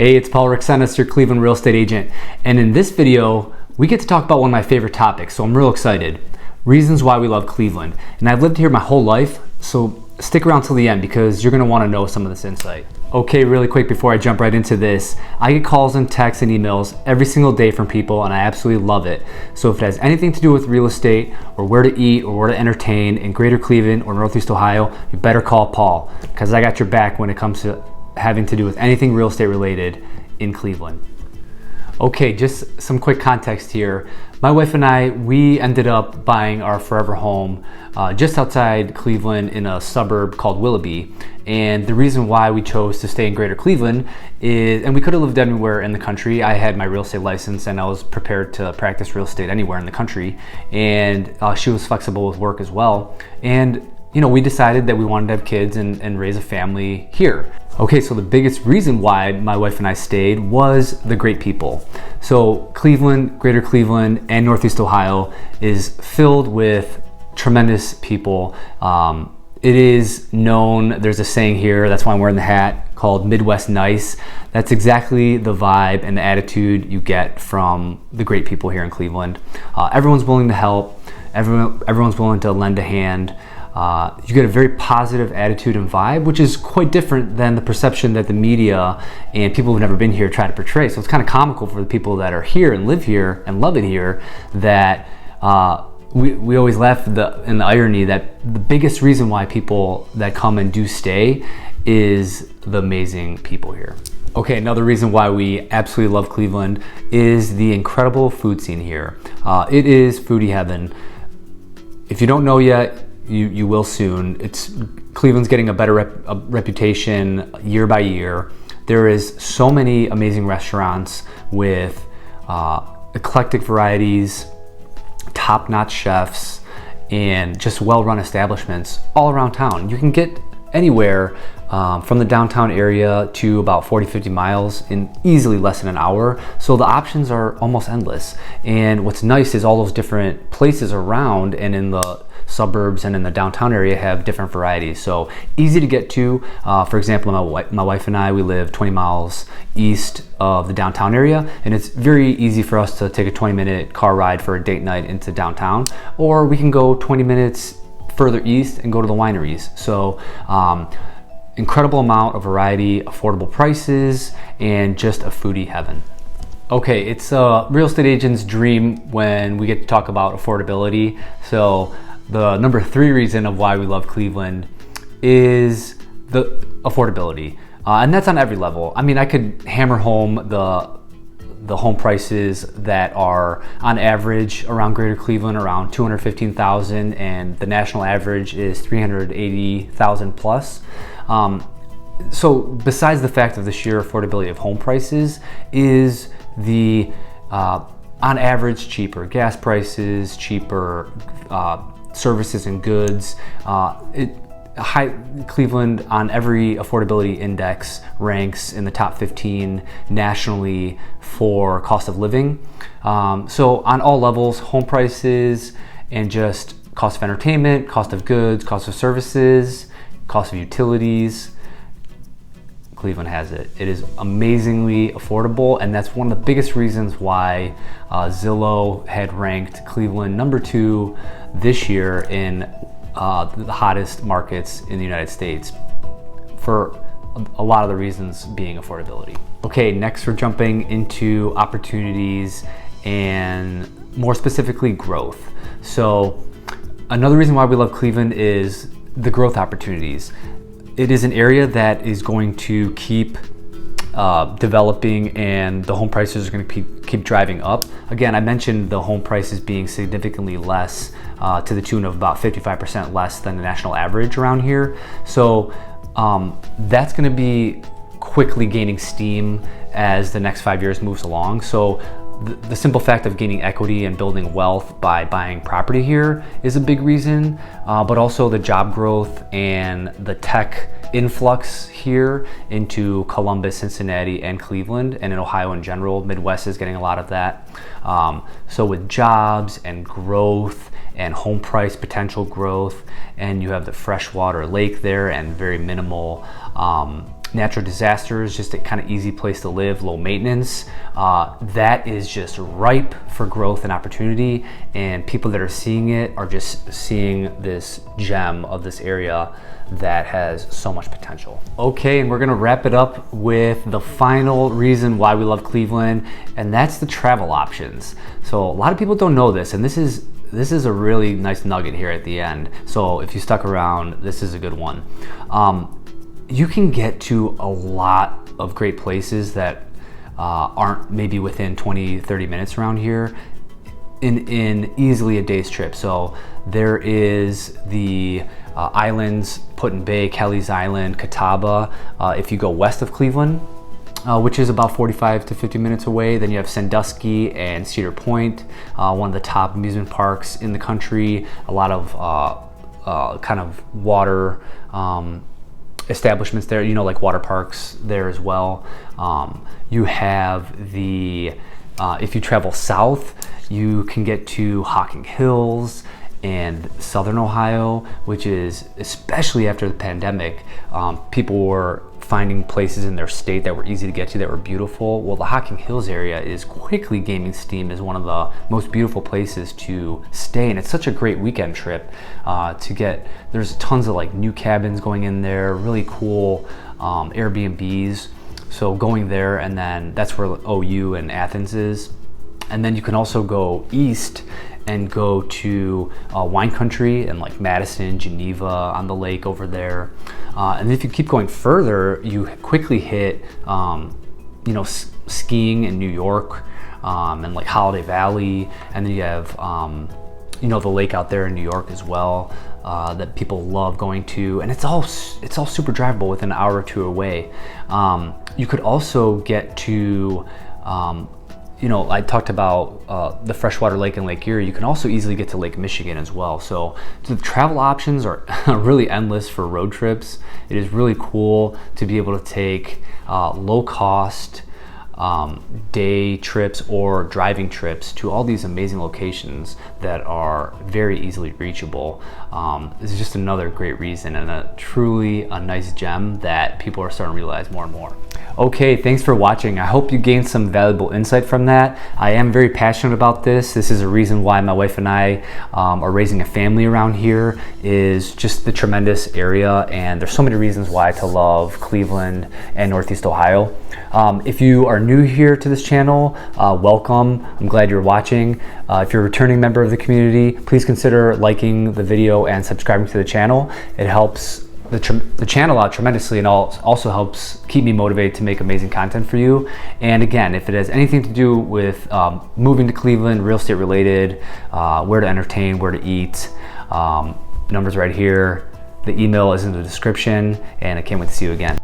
Hey, it's Paul Ruksenas, your Cleveland real estate agent. And in this video, we get to talk about one of my favorite topics, so I'm real excited. Reasons why we love Cleveland. And I've lived here my whole life, so stick around till the end because you're gonna wanna know some of this insight. Okay, really quick before I jump right into this, I get calls and texts and emails every single day from people and I absolutely love it. So if it has anything to do with real estate or where to eat or where to entertain in Greater Cleveland or Northeast Ohio, you better call Paul because I got your back when it comes to having to do with anything real estate related in Cleveland. Okay, just some quick context here. My wife and I, we ended up buying our forever home just outside Cleveland in a suburb called Willoughby. And the reason why we chose to stay in Greater Cleveland is, and we could have lived anywhere in the country. I had my real estate license and I was prepared to practice real estate anywhere in the country. And she was flexible with work as well. And you know, we decided that we wanted to have kids and raise a family here. Okay, so the biggest reason why my wife and I stayed was the great people. So Cleveland, Greater Cleveland, and Northeast Ohio is filled with tremendous people. It is known, there's a saying here, that's why I'm wearing the hat, called Midwest Nice. That's exactly the vibe and the attitude you get from the great people here in Cleveland. Everyone's willing to help, everyone's willing to lend a hand. You get a very positive attitude and vibe, which is quite different than the perception that the media and people who've never been here try to portray. So it's kind of comical for the people that are here and live here and love it here that we always laugh in the irony that the biggest reason why people that come and do stay is the amazing people here. Okay, another reason why we absolutely love Cleveland is the incredible food scene here. It is foodie heaven. If you don't know yet, you will soon. Cleveland's getting a better reputation year by year. There is so many amazing restaurants with eclectic varieties, top-notch chefs, and just well-run establishments all around town. You can get anywhere from the downtown area to about 40-50 miles in easily less than an hour. So the options are almost endless. And what's nice is all those different places around and in the suburbs and in the downtown area have different varieties. So easy to get to. For example, my wife and I, we live 20 miles east of the downtown area, and it's very easy for us to take a 20-minute car ride for a date night into downtown, or we can go 20 minutes further east and go to the wineries. So incredible amount of variety, affordable prices, and just a foodie heaven. Okay, it's a real estate agent's dream when we get to talk about affordability. So the number 3 reason of why we love Cleveland is the affordability. And that's on every level. I mean, I could hammer home the home prices that are on average around Greater Cleveland around $215,000, and the national average is $380,000 plus. So besides the fact of the sheer affordability of home prices is the on average cheaper gas prices, cheaper services and goods. Cleveland on every affordability index ranks in the top 15 nationally for cost of living. So on all levels, home prices and just cost of entertainment, cost of goods, cost of services, cost of utilities, Cleveland has it. It is amazingly affordable, and that's one of the biggest reasons why Zillow had ranked Cleveland number 2 this year in the hottest markets in the United States, for a lot of the reasons being affordability. Okay, next we're jumping into opportunities and more specifically growth. So another reason why we love Cleveland is the growth opportunities. It is an area that is going to keep developing, and the home prices are going to keep driving up. Again, I mentioned the home prices being significantly less, to the tune of about 55% less than the national average around here. So that's going to be quickly gaining steam as the next 5 years moves along. So the simple fact of gaining equity and building wealth by buying property here is a big reason, but also the job growth and the tech influx here into Columbus, Cincinnati, and Cleveland, and in Ohio in general. Midwest is getting a lot of that. So with jobs and growth and home price potential growth, and you have the freshwater lake there and very minimal natural disasters, just a kind of easy place to live, low maintenance. That is just ripe for growth and opportunity, and people that are seeing it are just seeing this gem of this area that has so much potential. Okay, and we're gonna wrap it up with the final reason why we love Cleveland, and that's the travel options. So a lot of people don't know this, and this is a really nice nugget here at the end. So if you stuck around, this is a good one. You can get to a lot of great places that aren't maybe within 20-30 minutes around here in easily a day's trip. So there is the islands, Put-in-Bay, Kelly's Island, Catawba. If you go west of Cleveland, which is about 45 to 50 minutes away, then you have Sandusky and Cedar Point, one of the top amusement parks in the country. A lot of kind of water establishments there, like water parks there as well. You have the, if you travel south, you can get to Hocking Hills and Southern Ohio, which is, especially after the pandemic, people were finding places in their state that were easy to get to, that were beautiful. Well, the Hocking Hills area is quickly gaining steam as one of the most beautiful places to stay, and it's such a great weekend trip to get. There's tons of like new cabins going in there, really cool Airbnbs. So going there, and then that's where OU and Athens is. And then you can also go east and go to wine country and like Madison, Geneva on the lake over there. And if you keep going further, you quickly hit, skiing in New York and like Holiday Valley. And then you have, the lake out there in New York as well that people love going to. And it's all super drivable within an hour or two away. You could also get to, I talked about the freshwater lake in Lake Erie. You can also easily get to Lake Michigan as well. So the travel options are really endless for road trips. It is really cool to be able to take low cost day trips or driving trips to all these amazing locations that are very easily reachable. This is just another great reason, and truly a nice gem that people are starting to realize more and more. Okay, thanks for watching. I hope you gained some valuable insight from that. I am very passionate about this. This is a reason why my wife and I are raising a family around here, is just the tremendous area, and there's so many reasons why to love Cleveland and Northeast Ohio. If you are new here to this channel, welcome. I'm glad you're watching. If you're a returning member of the community, please consider liking the video and subscribing to the channel. It helps the channel out tremendously, and also helps keep me motivated to make amazing content for you. And again, if it has anything to do with moving to Cleveland, real estate related, where to entertain, where to eat, numbers right here. The email is in the description, and I can't wait to see you again.